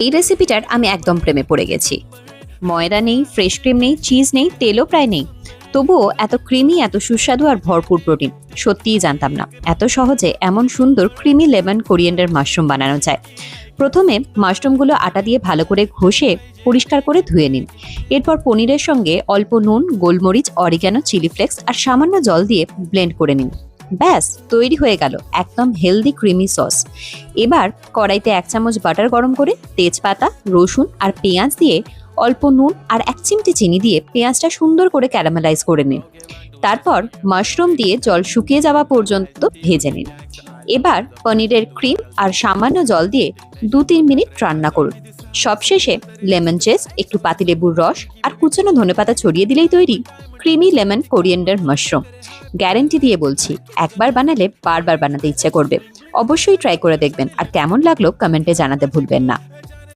এই রেসিপিটার আমি একদম প্রেমে পড়ে গেছি। ময়দা নেই, ফ্রেশ ক্রিম নেই, চিজ নেই, তেলও প্রায় নেই। তবুও এত ক্রিমি, এত সুস্বাদু আর ভরপুর প্রোটিন। সত্যিই জানতাম না এত সহজে এমন সুন্দর ক্রিমি লেমন কোরিয়েন্ডার মাশরুম বানানো যায়। প্রথমে মাশরুমগুলো আটা দিয়ে ভালো করে ঘষে পরিষ্কার করে ধুয়ে নিন। এরপর পনিরের সঙ্গে অল্প নুন, গোলমরিচ, অরিগ্যানো, চিলি ফ্লেক্স আর সামান্য জল দিয়ে ব্লেন্ড করে নিন। ব্যাস তৈরি হয়ে গেল একদম হেলদি ক্রিমি সস। এবার কড়াইতে 1 চামচ বাটার গরম করে তেজপাতা, রসুন আর পেঁয়াজ দিয়ে অল্প নুন আর 1 চিমটি চিনি দিয়ে পেঁয়াজটা সুন্দর করে ক্যারামেলাইজ করে নিন। তারপর মাশরুম দিয়ে জল শুকিয়ে যাওয়া পর্যন্ত ভেজে নিন। এবার পনিরের ক্রিম আর সামান্য জল দিয়ে 2-3 মিনিট রান্না করুন। সবশেষে লেমন জেস্ট, একটু পাতিলেবুর রস আর কুচানো ধনেপাতা ছড়িয়ে দিলেই তৈরি creamy lemon coriander mushroom. Guarantee দিয়ে বলছি, একবার বানালে বারবার বানাতে ইচ্ছে করবে। অবশ্যই ট্রাই করে দেখবেন আর কেমন লাগলো কমেন্টে জানাতে ভুলবেন না।